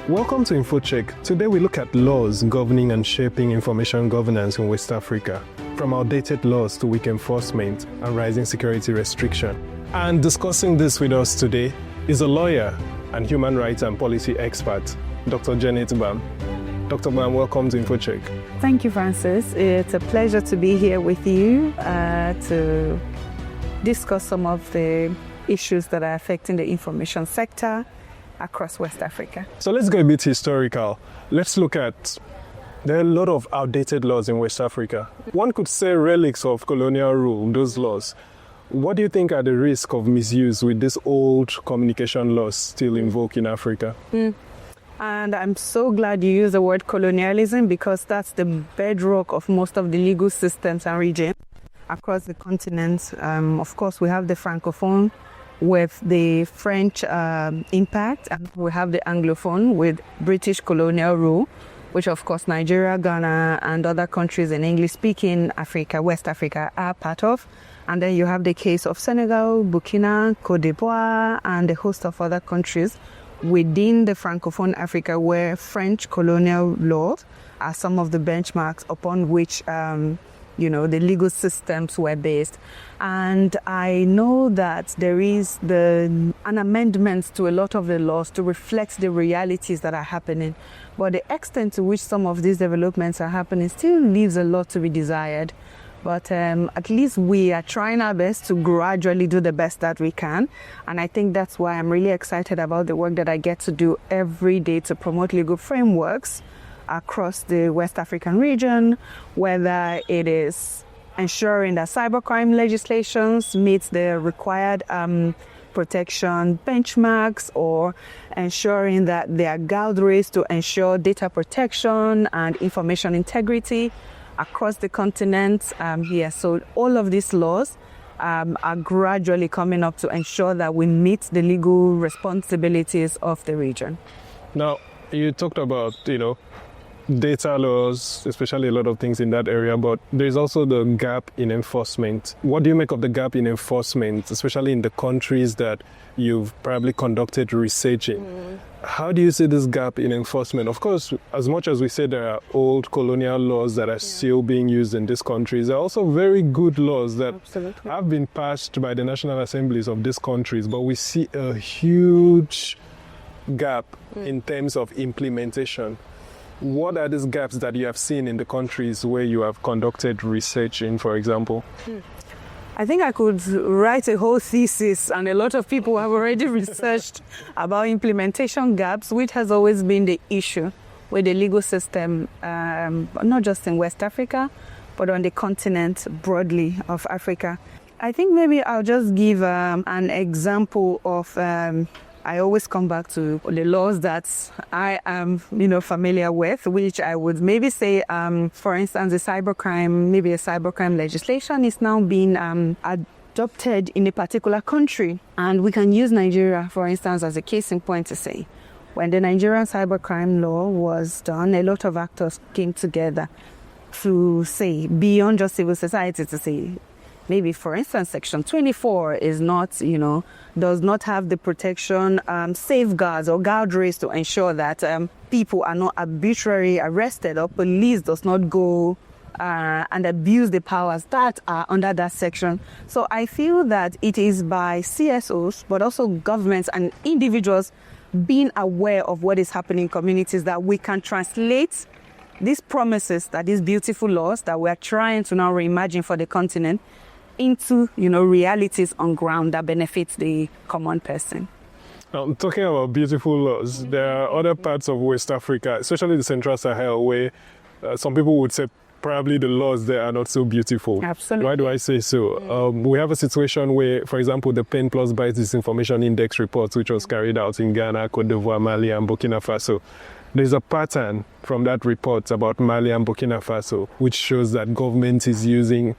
Welcome to InfoCheck. Today we look at laws governing and shaping information governance in West Africa, from outdated laws to weak enforcement and rising security restriction. And discussing this with us today is a lawyer and human rights and policy expert, Dr. Gbam. Dr. Gbam, welcome to InfoCheck. Thank you, Francis. It's a pleasure to be here with you to discuss some of the issues that are affecting the information sector across West Africa. So let's go a bit historical. Let's look at, there are a lot of outdated laws in West Africa. One could say relics of colonial rule, those laws. What do you think are the risks of misuse with these old communication laws still in vogue in Africa? And I'm so glad you used the word colonialism, because that's the bedrock of most of the legal systems and regimes across the continent. Of course, we have the Francophone with the French impact, and we have the Anglophone with British colonial rule, which of course Nigeria, Ghana, and other countries in English-speaking Africa, West Africa, are part of. And then you have the case of Senegal, Burkina, Côte d'Ivoire, and a host of other countries within the Francophone Africa, where French colonial laws are some of the benchmarks upon which the legal systems were based. And I know that there is an amendment to a lot of the laws to reflect the realities that are happening. But the extent to which some of these developments are happening still leaves a lot to be desired. But at least we are trying our best to gradually do the best that we can. And I think that's why I'm really excited about the work that I get to do every day to promote legal frameworks across the West African region, whether it is ensuring that cybercrime legislations meets the required protection benchmarks, or ensuring that there are guardrails to ensure data protection and information integrity across the continent. So all of these laws are gradually coming up to ensure that we meet the legal responsibilities of the region. Now, you talked about, data laws, especially a lot of things in that area, but there's also the gap in enforcement. What do you make of the gap in enforcement, especially in the countries that you've probably conducted research in? How do you see this gap in enforcement? Of course, as much as we say there are old colonial laws that are still being used in these countries, there are also very good laws that have been passed by the national assemblies of these countries, but we see a huge gap in terms of implementation. What are these gaps that you have seen in the countries where you have conducted research in, for example? I think I could write a whole thesis, and a lot of people have already researched about implementation gaps, which has always been the issue with the legal system, not just in West Africa, but on the continent broadly of Africa. I think maybe I'll just give an example of I always come back to the laws that I am, familiar with, which I would maybe say, for instance, a cybercrime legislation is now being adopted in a particular country. And we can use Nigeria, for instance, as a case in point to say, when the Nigerian cybercrime law was done, a lot of actors came together to say, beyond just civil society, to say, maybe, for instance, Section 24 is not, does not have the protection, safeguards or guardrails to ensure that people are not arbitrarily arrested, or police does not go and abuse the powers that are under that section. So I feel that it is by CSOs, but also governments and individuals being aware of what is happening in communities, that we can translate these promises, that these beautiful laws that we are trying to now reimagine for the continent, into realities on ground that benefits the common person. Now, talking about beautiful laws, there are other parts of West Africa, especially the Central Sahel, where some people would say probably the laws there are not so beautiful. Absolutely. Why do I say so? We have a situation where, for example, the PenPlusBytes Disinformation Index report, which was carried out in Ghana, Côte d'Ivoire, Mali, and Burkina Faso. There's a pattern from that report about Mali and Burkina Faso, which shows that government is using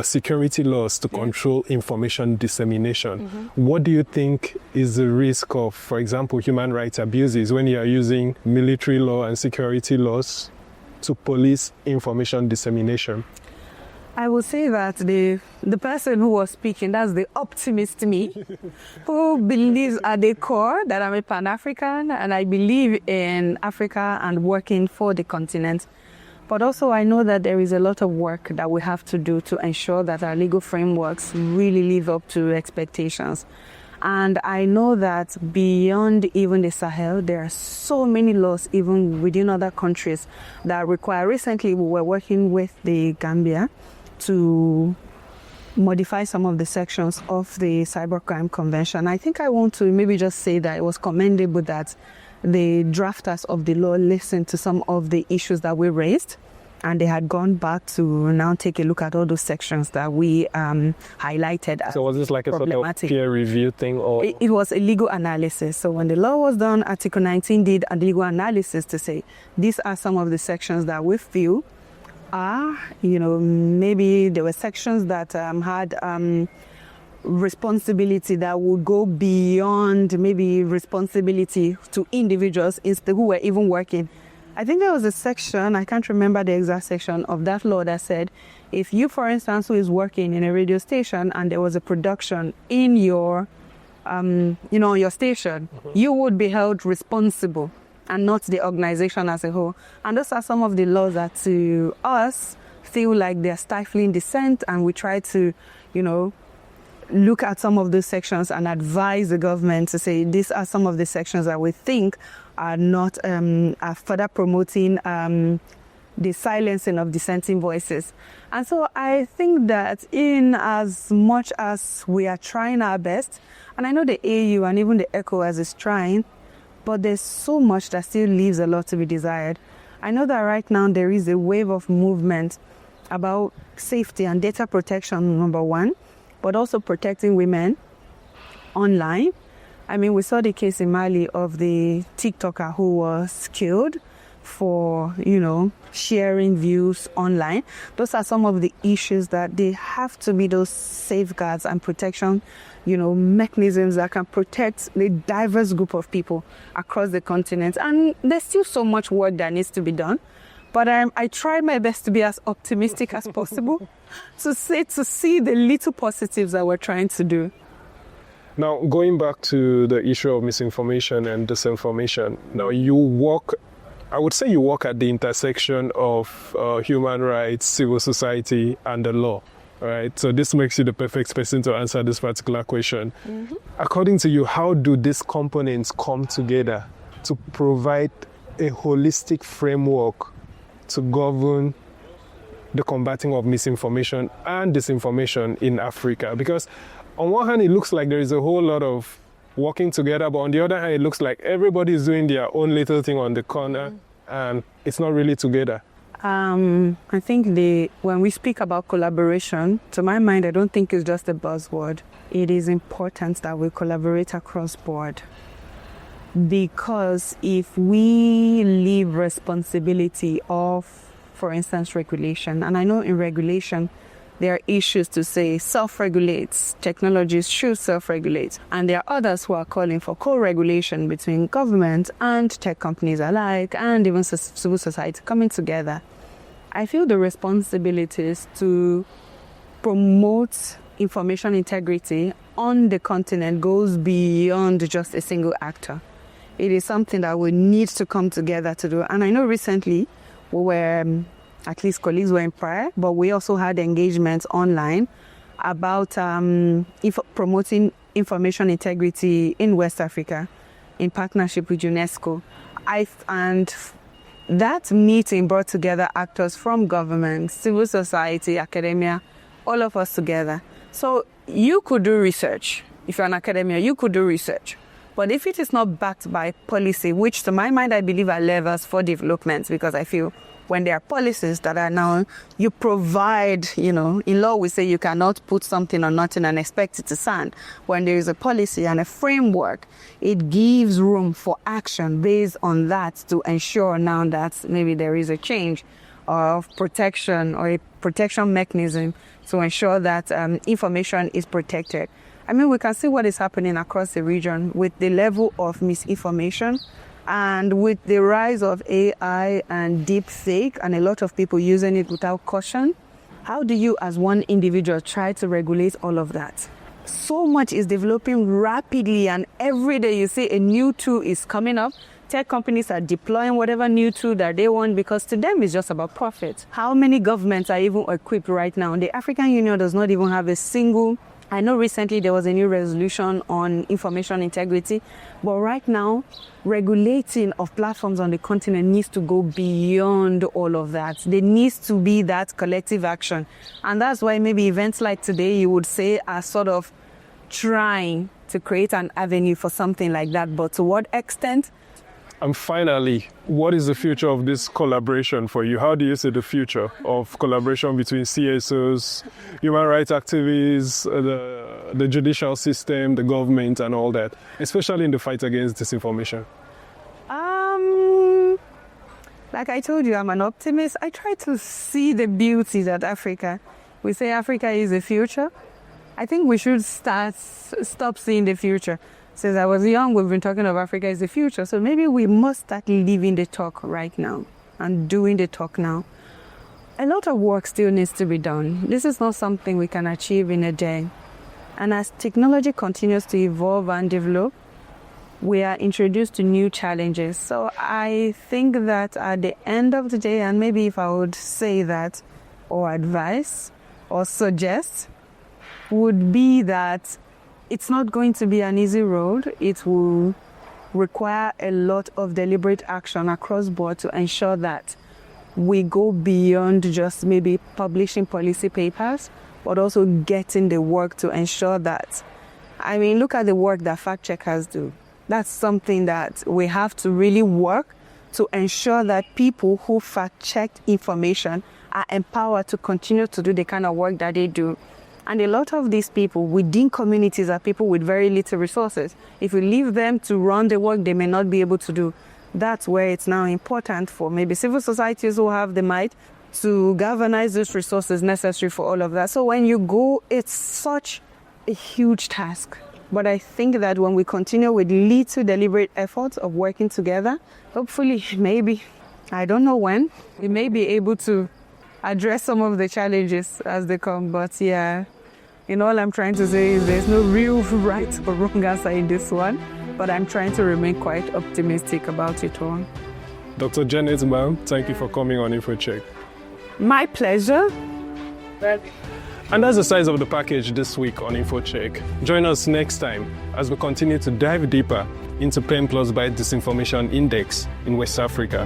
security laws to control information dissemination. What do you think is the risk of, for example, human rights abuses when you are using military law and security laws to police information dissemination? I will say that the person who was speaking, that's the optimist me, who believes at the core that I'm a Pan-African and I believe in Africa and working for the continent. But also I know that there is a lot of work that we have to do to ensure that our legal frameworks really live up to expectations. And I know that beyond even the Sahel, there are so many laws even within other countries that require. Recently, we were working with the Gambia to modify some of the sections of the Cybercrime Convention. I think I want to maybe just say that it was commendable that the drafters of the law listened to some of the issues that we raised, and they had gone back to now take a look at all those sections that we highlighted as So was this like a sort of peer review thing? Or it was a legal analysis. So when the law was done, Article 19 did a legal analysis to say, these are some of the sections that we feel are, maybe there were sections that had responsibility that would go beyond maybe responsibility to individuals who were even working. I think there was a section, I can't remember the exact section of that law that said, if you, for instance, who is working in a radio station and there was a production in your, your station, you would be held responsible and not the organization as a whole. And those are some of the laws that to us feel like they're stifling dissent, and we try to, look at some of those sections and advise the government to say these are some of the sections that we think are not are further promoting the silencing of dissenting voices. And so I think that in as much as we are trying our best, and I know the AU and even the ECOWAS is trying, but there's so much that still leaves a lot to be desired. I know that right now there is a wave of movement about safety and data protection, number one, but also protecting women online. I mean, we saw the case in Mali of the TikToker who was killed for, sharing views online. Those are some of the issues that they have to be those safeguards and protection, mechanisms that can protect the diverse group of people across the continent. And there's still so much work that needs to be done. But I tried my best to be as optimistic as possible to see the little positives that we're trying to do. Now, going back to the issue of misinformation and disinformation, now you work at the intersection of human rights, civil society, and the law, right? So this makes you the perfect person to answer this particular question. Mm-hmm. According to you, how do these components come together to provide a holistic framework to govern the combating of misinformation and disinformation in Africa? Because on one hand, it looks like there is a whole lot of working together, but on the other hand, it looks like everybody is doing their own little thing on the corner, and it's not really together. I think when we speak about collaboration, to my mind, I don't think it's just a buzzword. It is important that we collaborate across board. Because if we leave responsibility of, for instance, regulation, and I know in regulation there are issues to say self-regulates, technologies should self-regulate, and there are others who are calling for co-regulation between government and tech companies alike, and even civil society coming together. I feel the responsibilities to promote information integrity on the continent goes beyond just a single actor. It is something that we need to come together to do. And I know recently we were, at least colleagues were in prayer, but we also had engagements online about promoting information integrity in West Africa in partnership with UNESCO. And that meeting brought together actors from government, civil society, academia, all of us together. So you could do research. If you're an academia, you could do research. But if it is not backed by policy, which to my mind, I believe are levers for development, because I feel when there are policies that are now, you provide, in law we say you cannot put something on nothing and expect it to stand. When there is a policy and a framework, it gives room for action based on that to ensure now that maybe there is a change of protection or a protection mechanism to ensure that information is protected. I mean, we can see what is happening across the region with the level of misinformation and with the rise of AI and deep fake and a lot of people using it without caution. How do you as one individual try to regulate all of that? So much is developing rapidly, and every day you see a new tool is coming up. Tech companies are deploying whatever new tool that they want because to them it's just about profit. How many governments are even equipped right now? The African Union does not even have a single. I know recently there was a new resolution on information integrity, but right now, regulating of platforms on the continent needs to go beyond all of that. There needs to be that collective action. And that's why maybe events like today, you would say, are sort of trying to create an avenue for something like that. But to what extent? And finally, what is the future of this collaboration for you? How do you see the future of collaboration between CSOs, human rights activists, the judicial system, the government, and all that, especially in the fight against disinformation? Like I told you, I'm an optimist. I try to see the beauty that Africa. We say Africa is the future. I think we should stop seeing the future. Since I was young, we've been talking of Africa as the future. So maybe we must start living the talk right now and doing the talk now. A lot of work still needs to be done. This is not something we can achieve in a day. And as technology continues to evolve and develop, we are introduced to new challenges. So I think that at the end of the day, and maybe if I would say that, or advise, or suggest, would be that it's not going to be an easy road. It will require a lot of deliberate action across board to ensure that we go beyond just maybe publishing policy papers, but also getting the work to ensure that, I mean, look at the work that fact checkers do. That's something that we have to really work to ensure that people who fact check information are empowered to continue to do the kind of work that they do. And a lot of these people within communities are people with very little resources. If you leave them to run the work they may not be able to do, that's where it's now important for maybe civil societies who have the might to galvanize those resources necessary for all of that. So when you go, it's such a huge task. But I think that when we continue with little deliberate efforts of working together, hopefully, maybe, I don't know when, we may be able to address some of the challenges as they come. But yeah, all I'm trying to say is there's no real right or wrong answer in this one, but I'm trying to remain quite optimistic about it all. Dr. Janet Gbam, thank you for coming on InfoCheck. My pleasure. And that's the size of the package this week on InfoCheck. Join us next time as we continue to dive deeper into PenPlusBytes Disinformation Index in West Africa.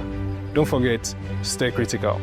Don't forget, stay critical.